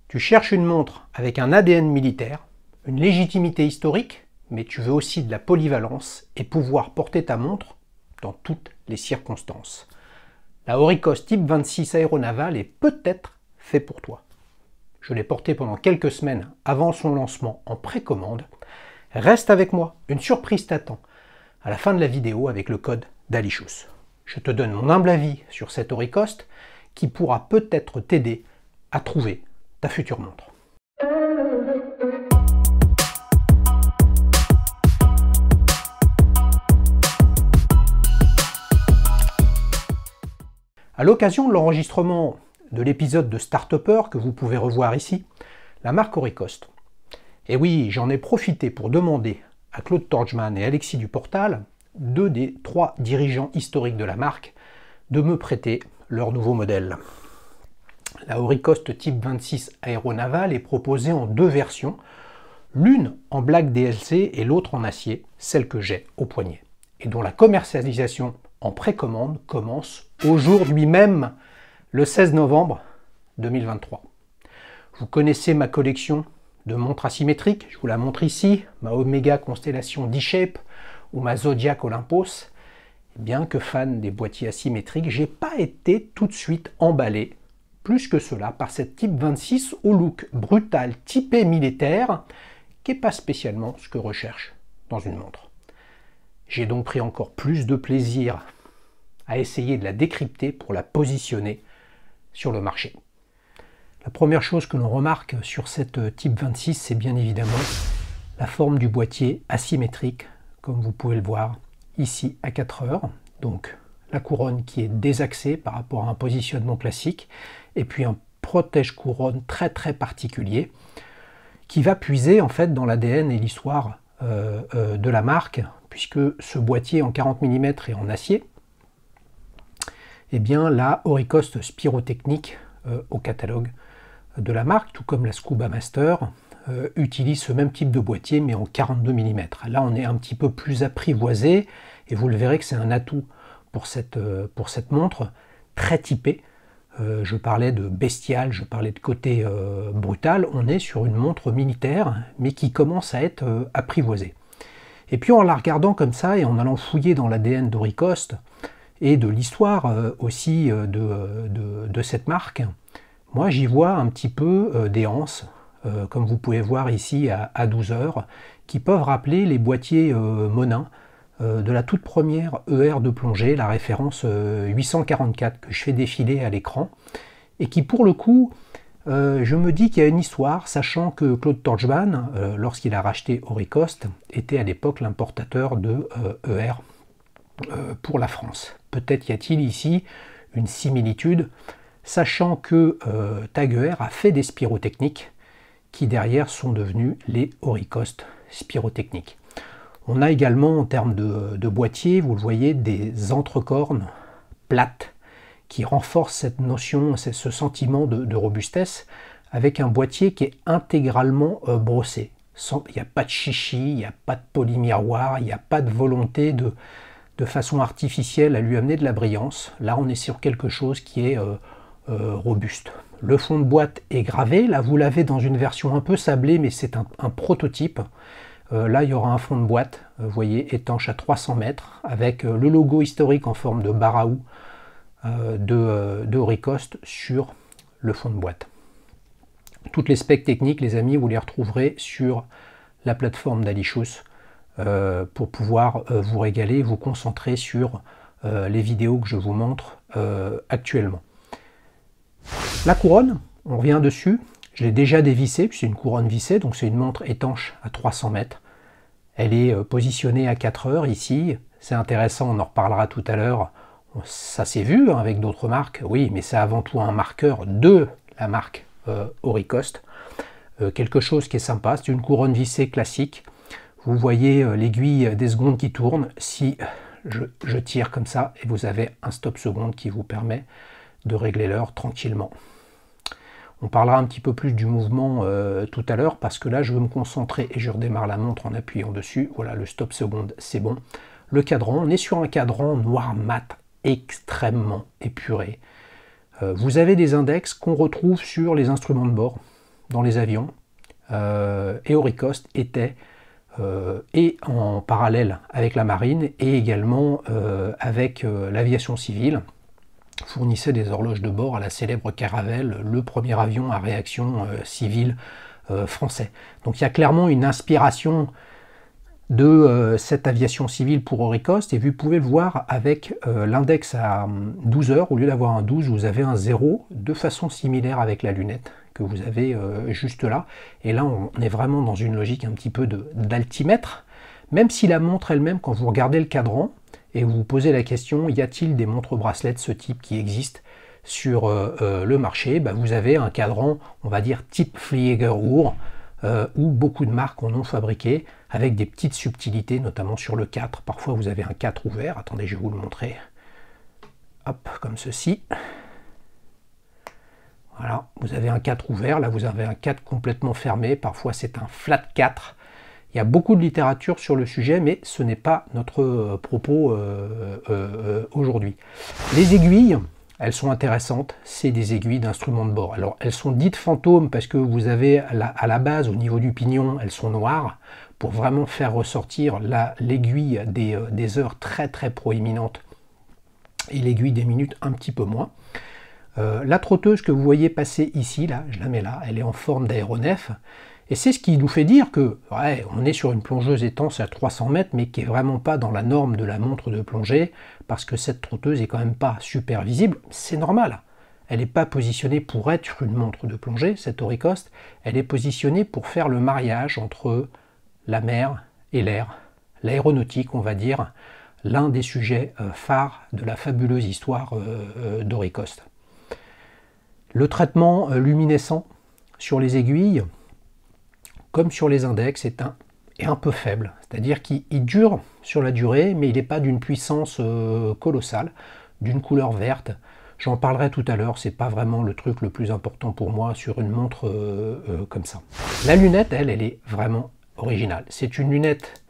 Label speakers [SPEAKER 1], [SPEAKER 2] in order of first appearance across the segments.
[SPEAKER 1] Tu cherches une montre avec un ADN militaire, une légitimité historique, mais tu veux aussi de la polyvalence et pouvoir porter ta montre dans toutes les circonstances. La Auricos Type 26 aéronavale est peut-être fait pour toi. Je l'ai portée pendant quelques semaines avant son lancement en précommande. Reste avec moi, une surprise t'attend à la fin de la vidéo avec le code d'Alichus. Je te donne mon humble avis sur cette Auricos qui pourra peut-être t'aider à trouver ta future montre. À l'occasion de l'enregistrement de l'épisode de Start-Upper que vous pouvez revoir ici, la marque Auricos. Et oui, j'en ai profité pour demander à Claude Torgman et Alexis Duportal, deux des trois dirigeants historiques de la marque, de me prêter leur nouveau modèle. La Auricos Type 26 aéronavale est proposée en deux versions, l'une en black DLC et l'autre en acier, celle que j'ai au poignet, et dont la commercialisation en précommande commence aujourd'hui même, le 16 novembre 2023. Vous connaissez ma collection de montres asymétriques, je vous la montre ici, ma Omega Constellation D-Shape ou ma Zodiac Olympos. Bien que fan des boîtiers asymétriques, j'ai pas été tout de suite emballé, plus que cela, par cette Type 26 au look brutal typé militaire, qui n'est pas spécialement ce que recherche dans une montre. J'ai donc pris encore plus de plaisir à essayer de la décrypter pour la positionner sur le marché. La première chose que l'on remarque sur cette Type 26, c'est bien évidemment la forme du boîtier asymétrique, comme vous pouvez le voir ici à 4 heures. Donc la couronne qui est désaxée par rapport à un positionnement classique, et puis un protège-couronne très particulier, qui va puiser en fait dans l'ADN et l'histoire de la marque, puisque ce boîtier en 40 mm et en acier, eh bien la Auricos Spirotechnic au catalogue de la marque, tout comme la Scuba Master, utilise ce même type de boîtier mais en 42 mm. Là on est un petit peu plus apprivoisé et vous le verrez que c'est un atout pour cette montre très typée. Je parlais de bestial, je parlais de côté brutal, on est sur une montre militaire mais qui commence à être apprivoisée. Et puis en la regardant comme ça et en allant fouiller dans l'ADN d'Auricos et de l'histoire aussi de cette marque, moi j'y vois un petit peu des anses, comme vous pouvez voir ici à 12 heures, qui peuvent rappeler les boîtiers Monin de la toute première ER de plongée, la référence 844 que je fais défiler à l'écran, et qui pour le coup, je me dis qu'il y a une histoire, sachant que Claude Torgman, lorsqu'il a racheté Auricos, était à l'époque l'importateur de ER pour la France. Peut-être y a-t-il ici une similitude, sachant que TAG Heuer a fait des Spirotechniques qui derrière sont devenus les Auricos Spirotechniques. On a également en termes de boîtier, vous le voyez, des entrecornes plates qui renforcent cette notion, ce sentiment de robustesse, avec un boîtier qui est intégralement brossé. Il n'y a pas de chichi, il n'y a pas de polymiroir, il n'y a pas de volonté de façon artificielle à lui amener de la brillance. Là on est sur quelque chose qui est robuste. Le fond de boîte est gravé, là vous l'avez dans une version un peu sablée, mais c'est un prototype. Là il y aura un fond de boîte, vous voyez, étanche à 300 mètres, avec le logo historique en forme de baraou de Auricos sur le fond de boîte. Toutes les specs techniques, les amis, vous les retrouverez sur la plateforme d'Alichus pour pouvoir vous régaler, vous concentrer sur les vidéos que je vous montre actuellement. La couronne, on revient dessus, je l'ai déjà dévissée, puis c'est une couronne vissée, donc c'est une montre étanche à 300 mètres. Elle est positionnée à 4 heures ici, c'est intéressant, on en reparlera tout à l'heure. Ça s'est vu hein, avec d'autres marques, oui, mais c'est avant tout un marqueur de la marque Auricos. Quelque chose qui est sympa, c'est une couronne vissée classique. Vous voyez l'aiguille des secondes qui tourne. Si je tire comme ça, et vous avez un stop seconde qui vous permet de régler l'heure tranquillement. On parlera un petit peu plus du mouvement tout à l'heure, parce que là, je veux me concentrer et je redémarre la montre en appuyant dessus. Voilà, le stop seconde, c'est bon. Le cadran, on est sur un cadran noir mat, extrêmement épuré. Vous avez des index qu'on retrouve sur les instruments de bord. dans les avions, et Auricost était et en parallèle avec la marine et également avec l'aviation civile, fournissait des horloges de bord à la célèbre Caravelle, le premier avion à réaction civile français. Donc il y a clairement une inspiration de cette aviation civile pour Auricost, et vous pouvez le voir avec l'index à 12 heures, au lieu d'avoir un 12, vous avez un 0, de façon similaire avec la lunette que vous avez juste là. Et là, on est vraiment dans une logique un petit peu d'altimètre, même si la montre elle-même, quand vous regardez le cadran, et vous vous posez la question, y a-t-il des montres bracelets de ce type qui existent sur le marché? Vous avez un cadran, on va dire type Fliegeruhr, où beaucoup de marques en ont fabriqué, avec des petites subtilités, notamment sur le 4. Parfois vous avez un 4 ouvert, attendez, je vais vous le montrer. Hop, comme ceci. Voilà, vous avez un 4 ouvert, là vous avez un 4 complètement fermé, parfois c'est un flat 4. Il y a beaucoup de littérature sur le sujet, mais ce n'est pas notre propos aujourd'hui. Les aiguilles, elles sont intéressantes, c'est des aiguilles d'instruments de bord. Alors elles sont dites fantômes parce que vous avez à la base, au niveau du pignon, elles sont noires, pour vraiment faire ressortir l'aiguille des heures très très proéminentes et l'aiguille des minutes un petit peu moins. La trotteuse que vous voyez passer ici, là, je la mets là, elle est en forme d'aéronef. Et c'est ce qui nous fait dire que, ouais, on est sur une plongeuse étanche à 300 mètres, mais qui n'est vraiment pas dans la norme de la montre de plongée, parce que cette trotteuse est quand même pas super visible. C'est normal. Elle n'est pas positionnée pour être une montre de plongée, cette Auricost. Elle est positionnée pour faire le mariage entre la mer et l'air, l'aéronautique, on va dire, l'un des sujets phares de la fabuleuse histoire d'Auricost. Le traitement luminescent sur les aiguilles, comme sur les index, est un peu faible. C'est-à-dire qu'il dure sur la durée, mais il n'est pas d'une puissance colossale, d'une couleur verte. J'en parlerai tout à l'heure, c'est pas vraiment le truc le plus important pour moi sur une montre comme ça. La lunette, elle est vraiment originale. C'est une lunette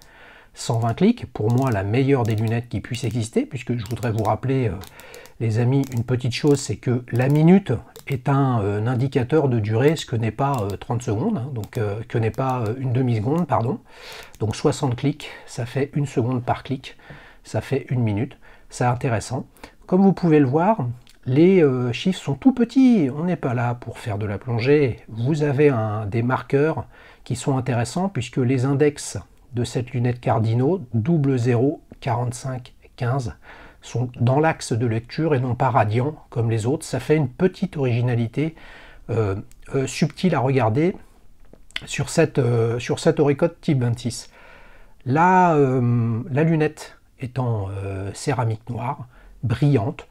[SPEAKER 1] 120 clics, pour moi la meilleure des lunettes qui puisse exister, puisque je voudrais vous rappeler, les amis, une petite chose, c'est que la minute est un indicateur de durée, ce que n'est pas 30 secondes, hein, donc que n'est pas une demi-seconde, pardon. Donc 60 clics, ça fait 1 seconde par clic, ça fait 1 minute, c'est intéressant. Comme vous pouvez le voir, les chiffres sont tout petits, on n'est pas là pour faire de la plongée. Vous avez des marqueurs qui sont intéressants, puisque les index de cette lunette Cardino, 00, 45, 15, sont dans l'axe de lecture et non pas radiant comme les autres. Ça fait une petite originalité subtile à regarder sur cette Auricost type 26. La lunette est en céramique noire, brillante,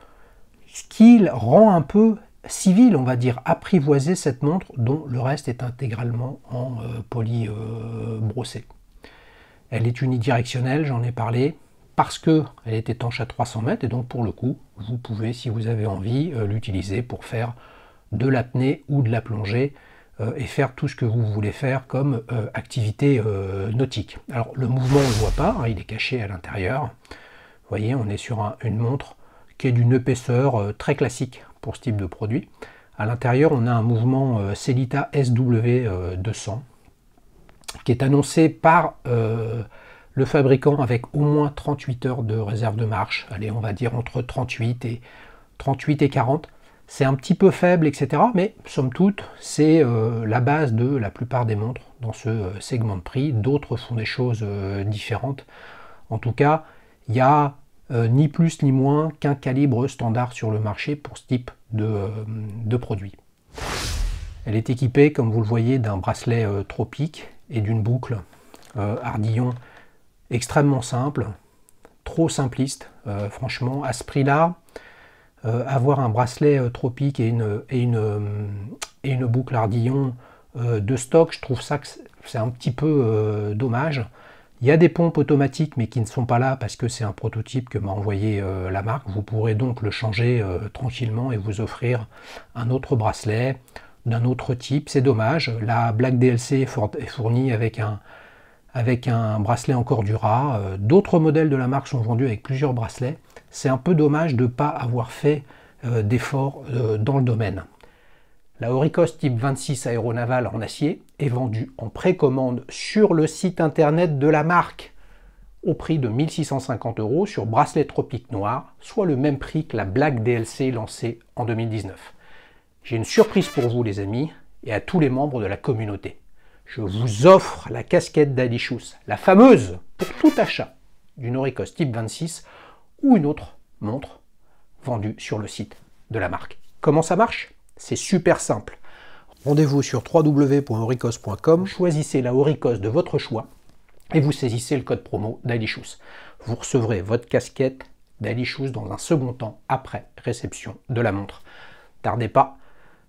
[SPEAKER 1] ce qui rend un peu civil, on va dire, apprivoiser cette montre dont le reste est intégralement en poly brossé. Elle est unidirectionnelle, j'en ai parlé, parce qu'elle est étanche à 300 mètres, et donc pour le coup, vous pouvez, si vous avez envie, l'utiliser pour faire de l'apnée ou de la plongée, et faire tout ce que vous voulez faire comme activité nautique. Alors le mouvement, on ne le voit pas, hein, il est caché à l'intérieur. Vous voyez, on est sur une montre qui est d'une épaisseur très classique pour ce type de produit. À l'intérieur, on a un mouvement Sellita SW200, qui est annoncé par le fabricant avec au moins 38 heures de réserve de marche. Allez, on va dire entre 38 et 40. C'est un petit peu faible, etc. Mais somme toute, c'est la base de la plupart des montres dans ce segment de prix. D'autres font des choses différentes. En tout cas, il y a ni plus ni moins qu'un calibre standard sur le marché pour ce type de produit. Elle est équipée, comme vous le voyez, d'un bracelet tropique et d'une boucle Ardillon extrêmement simple, trop simpliste, franchement. À ce prix-là, avoir un bracelet tropique et une boucle Ardillon de stock, je trouve ça que c'est un petit peu dommage. Il y a des pompes automatiques, mais qui ne sont pas là parce que c'est un prototype que m'a envoyé la marque. Vous pourrez donc le changer tranquillement et vous offrir un autre bracelet d'un autre type. C'est dommage. La Black DLC est fournie avec un bracelet en Cordura. D'autres modèles de la marque sont vendus avec plusieurs bracelets. C'est un peu dommage de ne pas avoir fait d'efforts dans le domaine. La Auricos Type 26 aéronaval en acier est vendue en précommande sur le site internet de la marque au prix de 1 650 € sur bracelet Tropique Noir, soit le même prix que la Black DLC lancée en 2019. J'ai une surprise pour vous les amis et à tous les membres de la communauté. Je vous offre la casquette d'Alishus, la fameuse pour tout achat d'une Auricos Type 26 ou une autre montre vendue sur le site de la marque. Comment ça marche? C'est super simple. Rendez-vous sur www.auricos.com, choisissez la Auricos de votre choix et vous saisissez le code promo d'Alishus. Vous recevrez votre casquette d'Alishus dans un second temps après réception de la montre. Tardez pas,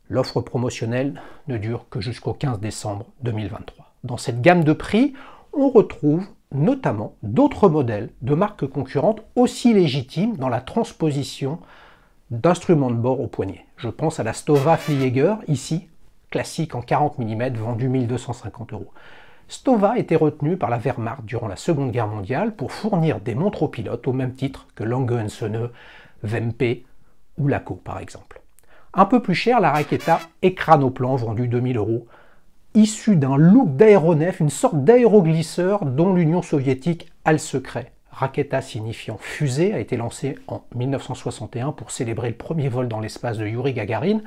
[SPEAKER 1] l'offre promotionnelle ne dure que jusqu'au 15 décembre 2023. Dans cette gamme de prix, on retrouve notamment d'autres modèles de marques concurrentes aussi légitimes dans la transposition d'instruments de bord au poignet. Je pense à la Stova Flieger, ici, classique en 40 mm, vendue 1 250 €. Stova était retenue par la Wehrmacht durant la Seconde Guerre mondiale pour fournir des montres aux pilotes au même titre que Lange & Söhne, Wempe ou Laco par exemple. Un peu plus cher, la Raketa Ekranoplan, vendue 2 000 €, issue d'un look d'aéronef, une sorte d'aéroglisseur dont l'Union soviétique a le secret. Raketa signifiant fusée a été lancée en 1961 pour célébrer le premier vol dans l'espace de Youri Gagarin,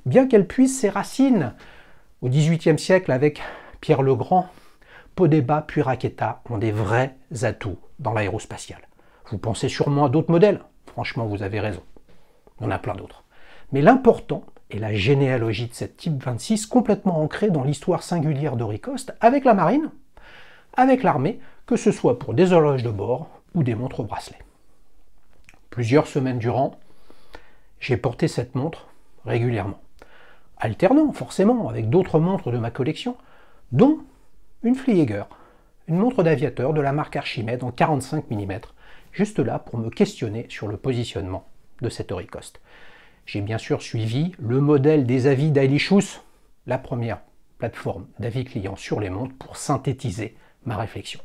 [SPEAKER 1] bien qu'elle puise ses racines au XVIIIe siècle avec Pierre le Grand. Podeba puis Raketa ont des vrais atouts dans l'aérospatial. Vous pensez sûrement à d'autres modèles, franchement vous avez raison, il y en a plein d'autres. Mais l'important est la généalogie de cette Type 26 complètement ancrée dans l'histoire singulière d'Auricos avec la marine, avec l'armée, que ce soit pour des horloges de bord ou des montres au bracelet. Plusieurs semaines durant, j'ai porté cette montre régulièrement, alternant forcément avec d'autres montres de ma collection, dont une Flieger, une montre d'aviateur de la marque Archimède en 45 mm, juste là pour me questionner sur le positionnement de cette Auricos. J'ai bien sûr suivi le modèle des avis d'Alishus, la première plateforme d'avis clients sur les montres pour synthétiser ma réflexion.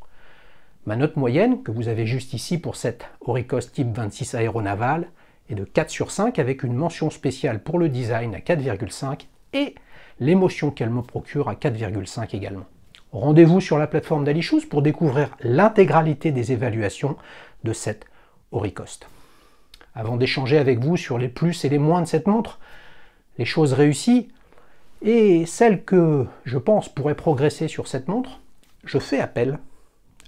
[SPEAKER 1] Ma note moyenne, que vous avez juste ici pour cette Auricos Type 26 aéronaval, est de 4 sur 5 avec une mention spéciale pour le design à 4,5 et l'émotion qu'elle me procure à 4,5 également. Rendez-vous sur la plateforme d'Alishus pour découvrir l'intégralité des évaluations de cette Auricos. Avant d'échanger avec vous sur les plus et les moins de cette montre, les choses réussies et celles que je pense pourraient progresser sur cette montre, je fais appel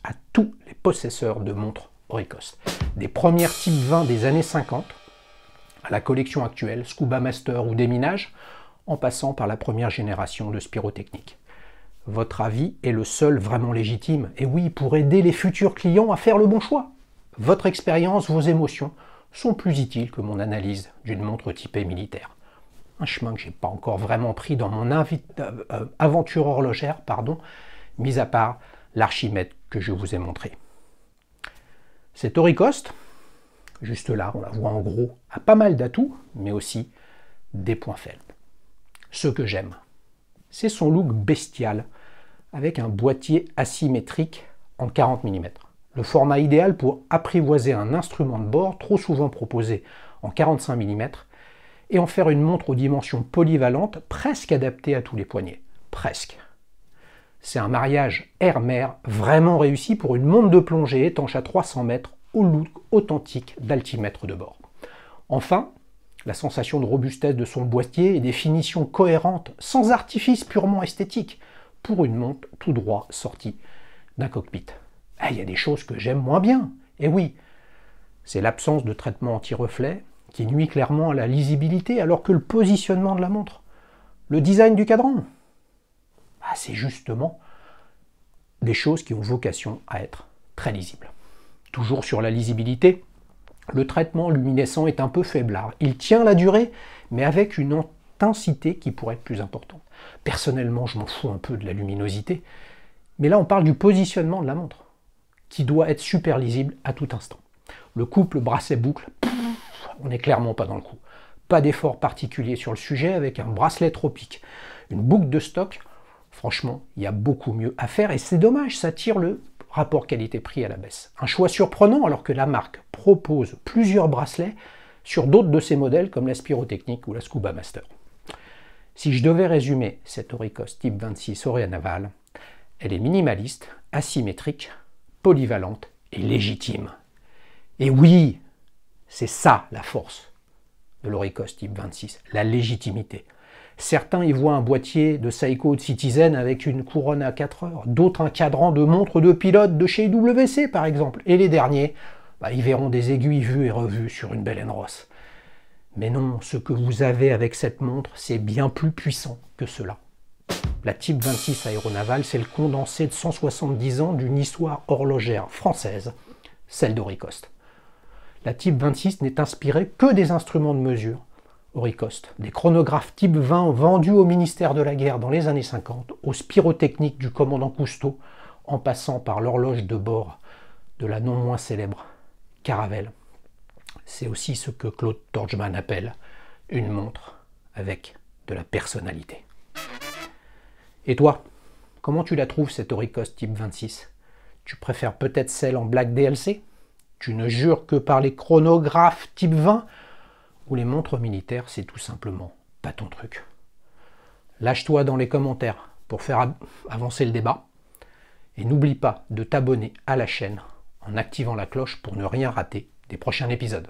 [SPEAKER 1] à tous les possesseurs de montres Auricos. Des premières Type 20 des années 50 à la collection actuelle, Scuba Master ou Déminage, en passant par la première génération de Spirotechnique. Votre avis est le seul vraiment légitime, et oui, pour aider les futurs clients à faire le bon choix. Votre expérience, vos émotions sont plus utiles que mon analyse d'une montre typée militaire. Un chemin que je n'ai pas encore vraiment pris dans mon aventure horlogère, mis à part l'Archimède que je vous ai montré. Cette Auricos, juste là, on la voit en gros, a pas mal d'atouts, mais aussi des points faibles. Ce que j'aime, c'est son look bestial, avec un boîtier asymétrique en 40 mm. Le format idéal pour apprivoiser un instrument de bord, trop souvent proposé en 45 mm, et en faire une montre aux dimensions polyvalentes, presque adaptée à tous les poignets. Presque. C'est un mariage air-mer vraiment réussi pour une montre de plongée étanche à 300 mètres au look authentique d'altimètre de bord. Enfin, la sensation de robustesse de son boîtier et des finitions cohérentes, sans artifice purement esthétique, pour une montre tout droit sortie d'un cockpit. Il y a des choses que j'aime moins bien, et oui, c'est l'absence de traitement anti-reflet qui nuit clairement à la lisibilité, alors que le positionnement de la montre, le design du cadran, c'est justement des choses qui ont vocation à être très lisibles. Toujours sur la lisibilité, le traitement luminescent est un peu faiblard. Il tient la durée, mais avec une intensité qui pourrait être plus importante. Personnellement, je m'en fous un peu de la luminosité, mais là on parle du positionnement de la montre, qui doit être super lisible à tout instant. Le couple bracelet-boucle, on n'est clairement pas dans le coup. Pas d'effort particulier sur le sujet avec un bracelet tropique. Une boucle de stock, franchement, il y a beaucoup mieux à faire et c'est dommage, ça tire le rapport qualité-prix à la baisse. Un choix surprenant alors que la marque propose plusieurs bracelets sur d'autres de ses modèles comme la Spirotechnique ou la Scuba Master. Si je devais résumer cette Orecost Type 26 Orient-Naval, elle est minimaliste, asymétrique, polyvalente et légitime. Et oui, c'est ça la force de l'Orecost Type 26, la légitimité. Certains y voient un boîtier de Seiko de Citizen avec une couronne à 4 heures, d'autres un cadran de montre de pilote de chez IWC par exemple, et les derniers, ils verront des aiguilles vues et revues sur une Bell & Ross. Mais non, ce que vous avez avec cette montre, c'est bien plus puissant que cela. La Type 26 aéronavale, c'est le condensé de 170 ans d'une histoire horlogère française, celle d'Orecost. La Type 26 n'est inspirée que des instruments de mesure Orecost, des chronographes Type 20 vendus au ministère de la Guerre dans les années 50, aux spirotechniques du commandant Cousteau, en passant par l'horloge de bord de la non moins célèbre Caravelle. C'est aussi ce que Claude Torgman appelle une montre avec de la personnalité. Et toi, comment tu la trouves cette Orecost Type 26 ? Tu préfères peut-être celle en Black DLC ? Tu ne jures que par les chronographes Type 20 ? Ou les montres militaires, c'est tout simplement pas ton truc. Lâche-toi dans les commentaires pour faire avancer le débat. Et n'oublie pas de t'abonner à la chaîne en activant la cloche pour ne rien rater des prochains épisodes.